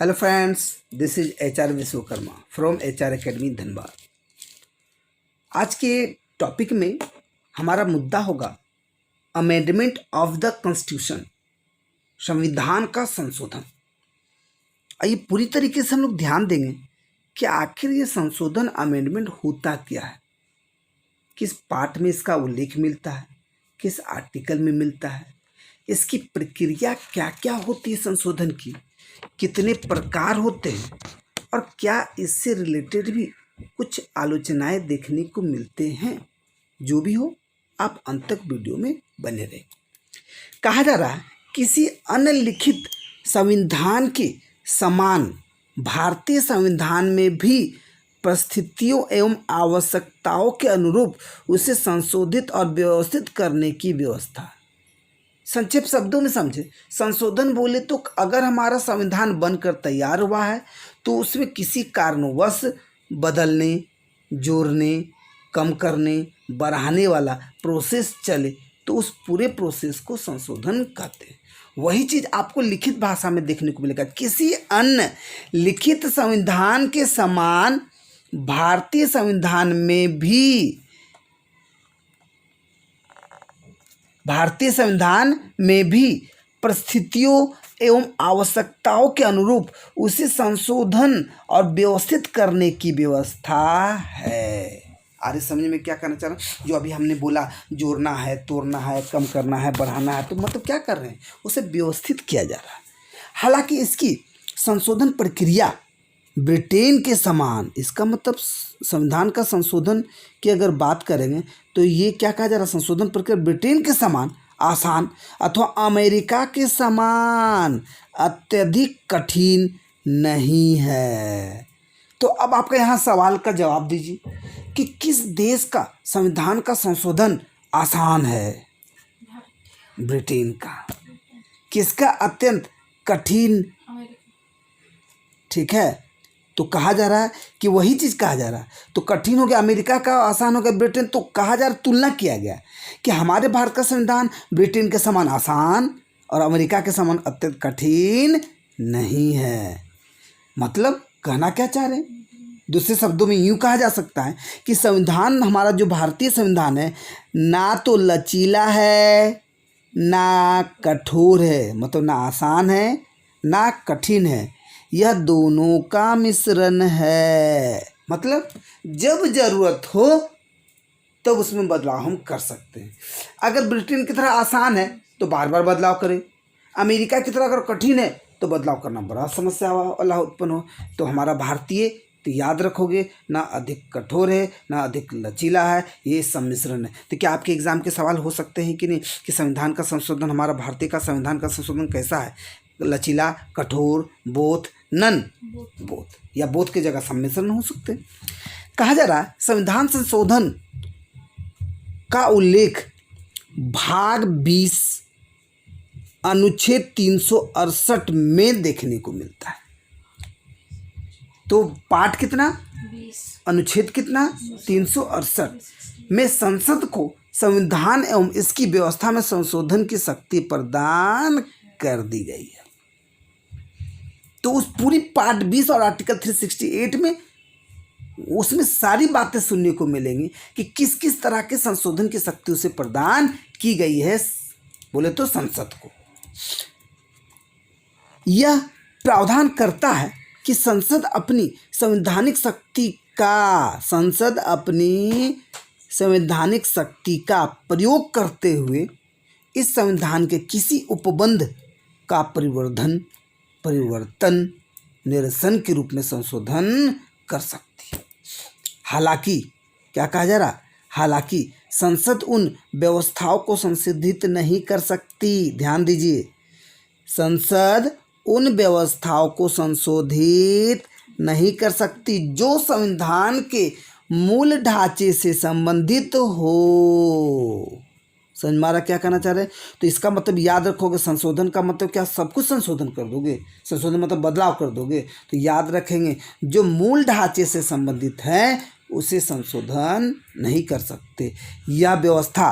Hello friends, this is HR Vishwakarma from HR academy Dhanbad. आज के topic में हमारा मुद्दा होगा अमेंडमेंट ऑफ द कॉन्स्टिट्यूशन, संविधान का संशोधन। ये पूरी तरीके से हम लोग ध्यान देंगे कि आखिर ये संशोधन अमेंडमेंट होता क्या है, किस पार्ट में इसका उल्लेख मिलता है, किस आर्टिकल में मिलता है, इसकी प्रक्रिया क्या क्या होती है, संशोधन की कितने प्रकार होते हैं और क्या इससे रिलेटेड भी कुछ आलोचनाएं देखने को मिलते हैं। जो भी हो, आप अंत तक वीडियो में बने रहें। कहा जा रहा है किसी अन्य लिखित संविधान के समान भारतीय संविधान में भी परिस्थितियों एवं आवश्यकताओं के अनुरूप उसे संशोधित और व्यवस्थित करने की व्यवस्था। संक्षिप्त शब्दों में समझे, संशोधन बोले तो अगर हमारा संविधान बनकर तैयार हुआ है तो उसमें किसी कारणवश बदलने, जोड़ने, कम करने, बढ़ाने वाला प्रोसेस चले तो उस पूरे प्रोसेस को संशोधन कहते हैं। वही चीज़ आपको लिखित भाषा में देखने को मिलेगा। किसी अन्य लिखित संविधान के समान भारतीय संविधान में भी परिस्थितियों एवं आवश्यकताओं के अनुरूप उसे संशोधन और व्यवस्थित करने की व्यवस्था है। आगे समझ में क्या करना चाह रहा हूँ? जो अभी हमने बोला, जोड़ना है, तोड़ना है, कम करना है, बढ़ाना है, तो मतलब क्या कर रहे हैं, उसे व्यवस्थित किया जा रहा है। हालांकि इसकी संशोधन प्रक्रिया ब्रिटेन के समान, इसका मतलब संविधान का संशोधन की अगर बात करेंगे तो ये क्या कहा जा रहा है, संशोधन प्रक्रिया ब्रिटेन के समान आसान अथवा अमेरिका के समान अत्यधिक कठिन नहीं है। तो अब आपका यहाँ सवाल का जवाब दीजिए कि किस देश का संविधान का संशोधन आसान है? ब्रिटेन का। किसका अत्यंत कठिन? ठीक है, तो कहा जा रहा है कि वही चीज़ कहा जा रहा है। तो कठिन हो गया अमेरिका का, आसान हो गया ब्रिटेन। तो कहा जा रहा, तुलना किया गया कि हमारे भारत का संविधान ब्रिटेन के समान आसान और अमेरिका के समान अत्यंत कठिन नहीं है। मतलब कहना क्या चाह रहे हैं? दूसरे शब्दों में यूँ कहा जा सकता है कि संविधान, हमारा जो भारतीय संविधान है, ना तो लचीला है ना कठोर है, मतलब ना आसान है ना कठिन है, यह दोनों का मिश्रण है। मतलब जब ज़रूरत हो तब उसमें बदलाव हम कर सकते हैं। अगर ब्रिटेन की तरह आसान है तो बार बार बदलाव करें, अमेरिका की तरह अगर कठिन है तो बदलाव करना बड़ा समस्या वाला उत्पन्न हो। तो हमारा भारतीय, तो याद रखोगे, ना अधिक कठोर है ना अधिक लचीला है, ये सम्मिश्रण है। तो क्या आपके एग्जाम के सवाल हो सकते हैं कि नहीं कि संविधान का संशोधन, हमारा भारतीय का संविधान का संशोधन कैसा है? लचीला, कठोर, बोथ, नन, बोथ, या बोथ की जगह सम्मिश्रण हो सकते हैं। कहा जा रहा है संविधान संशोधन का उल्लेख भाग 20 अनुच्छेद 368 में देखने को मिलता है। तो पाठ कितना? 20। अनुच्छेद कितना? 368 में संसद को संविधान एवं इसकी व्यवस्था में संशोधन की शक्ति प्रदान कर दी गई है। तो उस पूरी पार्ट 20 और आर्टिकल 368 में उसमें सारी बातें सुनने को मिलेंगी कि किस किस तरह के संशोधन की शक्ति उसे प्रदान की गई है। बोले तो संसद को यह प्रावधान करता है कि संसद अपनी संवैधानिक शक्ति का प्रयोग करते हुए इस संविधान के किसी उपबंध का परिवर्तन, निरसन के रूप में संशोधन कर सकती है। हालांकि क्या कहा जा रहा? हालांकि संसद उन व्यवस्थाओं को संशोधित नहीं कर सकती। ध्यान दीजिए, संसद उन व्यवस्थाओं को संशोधित नहीं कर सकती जो संविधान के मूल ढांचे से संबंधित हो। समझ मारा क्या कहना चाह रहे हैं? तो इसका मतलब याद रखोगे, संशोधन का मतलब क्या? सब कुछ संशोधन कर दोगे? संशोधन मतलब बदलाव कर दोगे? तो याद रखेंगे जो मूल ढांचे से संबंधित है उसे संशोधन नहीं कर सकते। यह व्यवस्था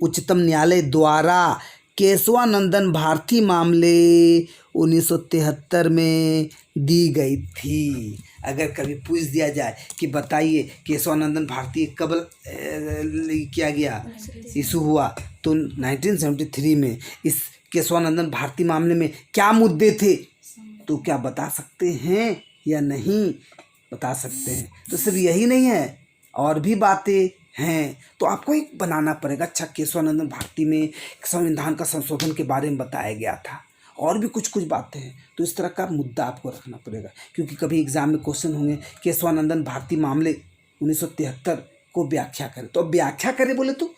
उच्चतम न्यायालय द्वारा केशवानंदन भारती मामले 1973 में दी गई थी। अगर कभी पूछ दिया जाए कि बताइए केशवानंदन भारती कब किया गया, इशू हुआ, तो 1973 में। इस केशवानंदन भारती मामले में क्या मुद्दे थे, तो क्या बता सकते हैं या नहीं बता सकते हैं? तो सिर्फ यही नहीं है, और भी बातें हैं, तो आपको एक बनाना पड़ेगा। अच्छा, केशवानंदन भारती में संविधान का संशोधन के बारे में बताया गया था, और भी कुछ कुछ बातें हैं, तो इस तरह का मुद्दा आपको रखना पड़ेगा, क्योंकि कभी एग्जाम में क्वेश्चन होंगे केशवानंदन भारती मामले 1973 को व्याख्या करें। तो अब व्याख्या करें बोले तो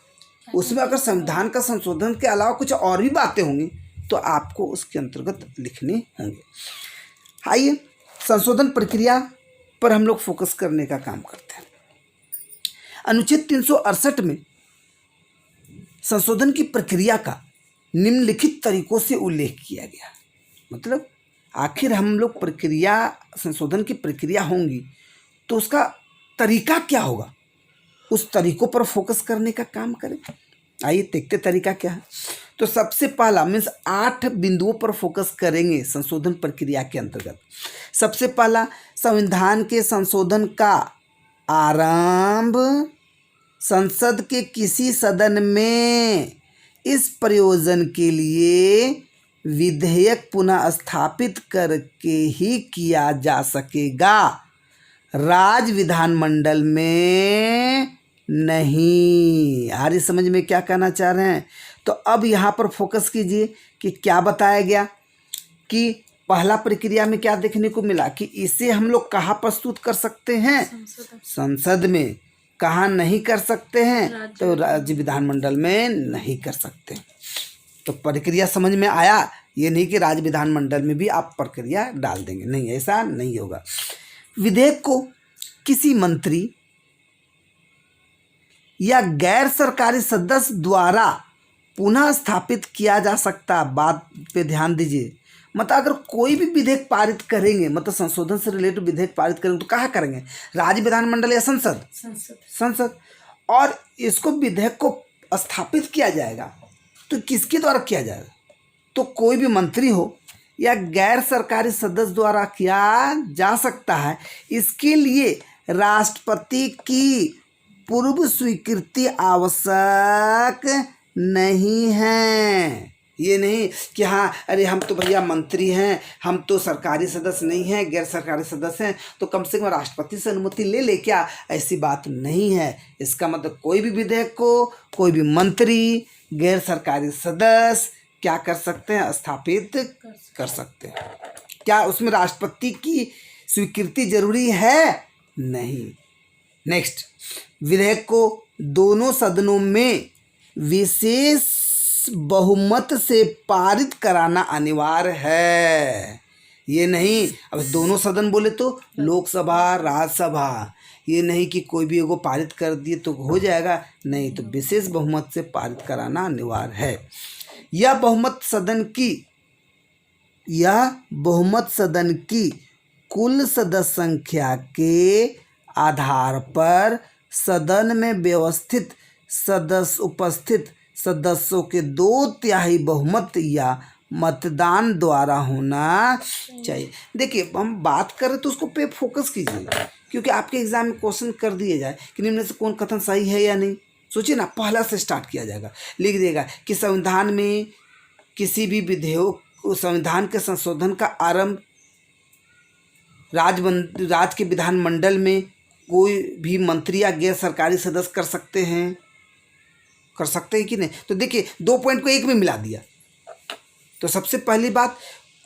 उसमें अगर संविधान का संशोधन के अलावा कुछ और भी बातें होंगी तो आपको उसके अंतर्गत लिखने होंगे। आइए संशोधन प्रक्रिया पर हम लोग फोकस करने का काम करते हैं। अनुच्छेद 368 में संशोधन की प्रक्रिया का निम्नलिखित तरीकों से उल्लेख किया गया। मतलब आखिर हम लोग प्रक्रिया, संशोधन की प्रक्रिया होंगी तो उसका तरीका क्या होगा, उस तरीकों पर फोकस करने का काम करें। आइए देखते तरीका क्या है। तो सबसे पहला मीन्स 8 बिंदुओं पर फोकस करेंगे संशोधन प्रक्रिया के अंतर्गत। सबसे पहला, संविधान के संशोधन का आरंभ संसद के किसी सदन में इस प्रयोजन के लिए विधेयक पुनः स्थापित करके ही किया जा सकेगा, राज्य विधानमंडल में नहीं। आर्य समझ में क्या कहना चाह रहे हैं? तो अब यहाँ पर फोकस कीजिए कि क्या बताया गया कि पहला प्रक्रिया में क्या देखने को मिला कि इसे हम लोग कहाँ प्रस्तुत कर सकते हैं, संसद में। कहाँ नहीं कर सकते हैं, तो राज्य विधानमंडल में नहीं कर सकते। तो प्रक्रिया समझ में आया। ये नहीं कि राज्य विधानमंडल में भी आप प्रक्रिया डाल देंगे, नहीं, ऐसा नहीं होगा। विधेयक को किसी मंत्री या गैर सरकारी सदस्य द्वारा पुनः स्थापित किया जा सकता। बात पे ध्यान दीजिए। मतलब अगर कोई भी विधेयक पारित करेंगे, मतलब संशोधन से रिलेटेड विधेयक पारित करेंगे, तो कहाँ करेंगे, राज्य विधानमंडल या संसद? संसद। और इसको विधेयक को स्थापित किया जाएगा तो किसके द्वारा किया जाएगा? तो कोई भी मंत्री हो या गैर सरकारी सदस्य द्वारा किया जा सकता है। इसके लिए राष्ट्रपति की पूर्व स्वीकृति आवश्यक नहीं है। ये नहीं कि हाँ अरे हम तो भैया मंत्री हैं, हम तो सरकारी सदस्य नहीं हैं, गैर सरकारी सदस्य हैं, तो कम से कम राष्ट्रपति से अनुमति ले ले क्या, ऐसी बात नहीं है। इसका मतलब कोई भी विधेयक को कोई भी मंत्री, गैर सरकारी सदस्य क्या कर सकते हैं, स्थापित कर सकते हैं। क्या उसमें राष्ट्रपति की स्वीकृति जरूरी है? नहीं। नेक्स्ट, विधेयक को दोनों सदनों में विशेष बहुमत से पारित कराना अनिवार्य है। ये नहीं अब दोनों सदन बोले तो लोकसभा, राज्यसभा, ये नहीं कि कोई भी एगो पारित कर दिए तो हो जाएगा, नहीं, तो विशेष बहुमत से पारित कराना अनिवार्य है। यह बहुमत सदन की कुल सदस्य संख्या के आधार पर सदन में उपस्थित सदस्यों के 2/3 बहुमत या मतदान द्वारा होना चाहिए। देखिए हम बात करें तो उसको पे फोकस कीजिए, क्योंकि आपके एग्जाम में क्वेश्चन कर दिए जाए कि निम्न से कौन कथन सही है या नहीं। सोचिए ना, पहला से स्टार्ट किया जाएगा, लिख देगा कि संविधान में किसी भी विधेयक, संविधान के संशोधन का आरंभ राज्य के विधानमंडल में कोई भी मंत्री या गैर सरकारी सदस्य कर सकते हैं कि नहीं। तो देखिए 2 पॉइंट को एक में मिला दिया। तो सबसे पहली बात,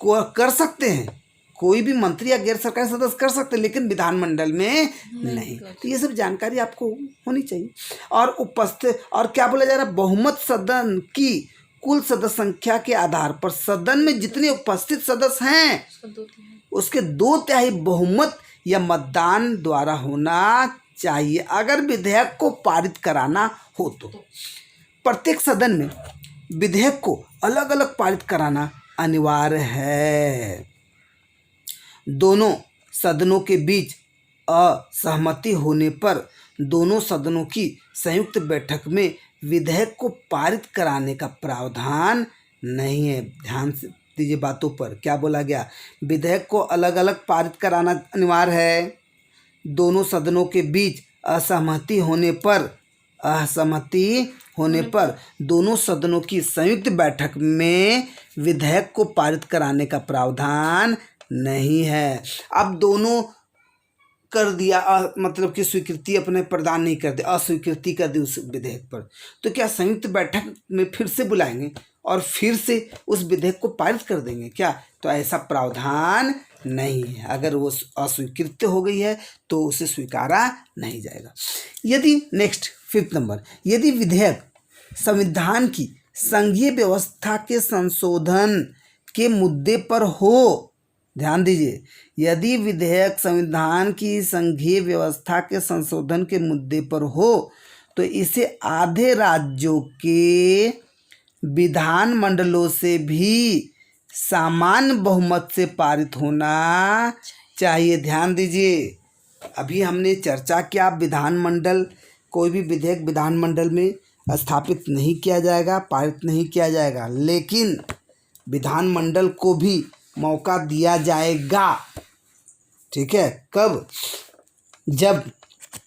कर सकते हैं, कोई भी मंत्री या गैर सरकारी सदस्य कर सकते हैं, लेकिन विधानमंडल में नहीं। तो ये सब जानकारी आपको होनी चाहिए। और उपस्थित, और क्या बोला जा रहा है, बहुमत सदन की कुल सदस्य संख्या के आधार पर सदन में जितने उपस्थित सदस्य हैं उसके 2/3 बहुमत या मतदान द्वारा होना चाहिए अगर विधेयक को पारित कराना हो। तो प्रत्येक सदन में विधेयक को अलग अलग पारित कराना अनिवार्य है। दोनों सदनों के बीच असहमति होने पर दोनों सदनों की संयुक्त बैठक में विधेयक को पारित कराने का प्रावधान नहीं है। ध्यान से दीजिए बातों पर, क्या बोला गया, विधेयक को अलग अलग पारित कराना अनिवार्य है। दोनों सदनों के बीच असहमति होने पर दोनों सदनों की संयुक्त बैठक में विधेयक को पारित कराने का प्रावधान नहीं है। अब दोनों कर दिया, मतलब कि स्वीकृति अपने प्रदान नहीं कर दे, अस्वीकृति कर दी उस विधेयक पर, तो क्या संयुक्त बैठक में फिर से बुलाएंगे और फिर से उस विधेयक को पारित कर देंगे क्या? तो ऐसा प्रावधान नहीं है। अगर वो अस्वीकृत हो गई है तो उसे स्वीकारा नहीं जाएगा। यदि नेक्स्ट 5th नंबर, यदि विधेयक संविधान की संघीय व्यवस्था के संशोधन के मुद्दे पर हो, ध्यान दीजिए, यदि विधेयक संविधान की संघीय व्यवस्था के संशोधन के मुद्दे पर हो तो इसे आधे राज्यों के विधानमंडलों से भी सामान्य बहुमत से पारित होना चाहिए। ध्यान दीजिए, अभी हमने चर्चा किया, विधानमंडल, कोई भी विधेयक विधानमंडल में स्थापित नहीं किया जाएगा, पारित नहीं किया जाएगा, लेकिन विधानमंडल को भी मौका दिया जाएगा। ठीक है, कब? जब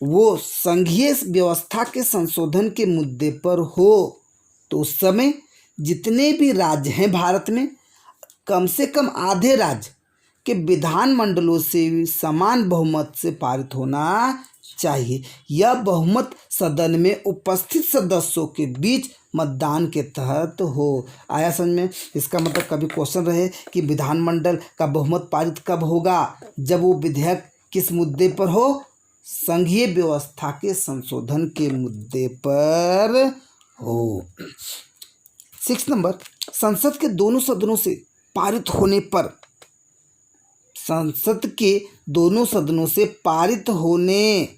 वो संघीय व्यवस्था के संशोधन के मुद्दे पर हो, तो उस समय जितने भी राज्य हैं भारत में, कम से कम आधे राज्य के विधानमंडलों से समान बहुमत से पारित होना चाहिए। यह बहुमत सदन में उपस्थित सदस्यों के बीच मतदान के तहत हो। आया समझ में? इसका मतलब कभी क्वेश्चन रहे कि विधानमंडल का बहुमत पारित कब होगा? जब वो विधेयक किस मुद्दे पर हो? संघीय व्यवस्था के संशोधन के मुद्दे पर हो। 6 नंबर, संसद के दोनों सदनों से पारित होने पर, संसद के दोनों सदनों से पारित होने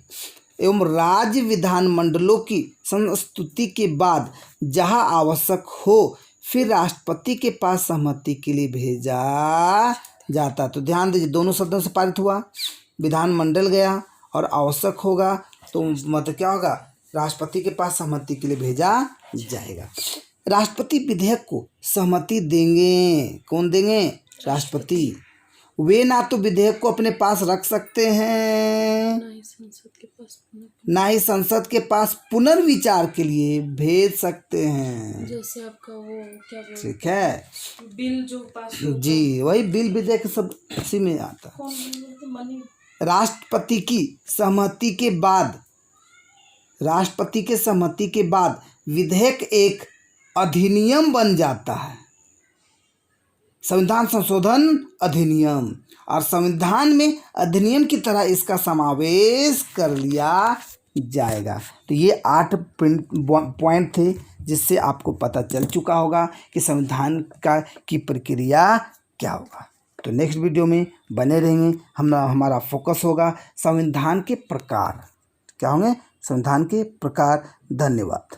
एवं राज्य विधानमंडलों की संस्तुति के बाद जहां आवश्यक हो फिर राष्ट्रपति के पास सहमति के लिए भेजा जाता। तो ध्यान दीजिए, दोनों सदनों से पारित हुआ, विधानमंडल गया और आवश्यक होगा तो मतलब क्या होगा, राष्ट्रपति के पास सहमति के लिए भेजा जाएगा। राष्ट्रपति विधेयक को सहमति देंगे, कौन देंगे? राष्ट्रपति। वे ना तो विधेयक को अपने पास रख सकते हैं, ना ही संसद के पास पुनर्विचार के लिए भेज सकते हैं। जैसे आपका वो क्या बोलते हैं, ठीक है, बिल जो पास होता है, जी वही बिल विधेयक सब उसी में आता है। राष्ट्रपति की सहमति के बाद विधेयक एक अधिनियम बन जाता है, संविधान संशोधन अधिनियम, और संविधान में अधिनियम की तरह इसका समावेश कर लिया जाएगा। तो ये 8 पॉइंट थे जिससे आपको पता चल चुका होगा कि संविधान की प्रक्रिया क्या होगा। तो नेक्स्ट वीडियो में बने रहेंगे, हमारा फोकस होगा संविधान के प्रकार, क्या होंगे? संविधान के प्रकार। धन्यवाद।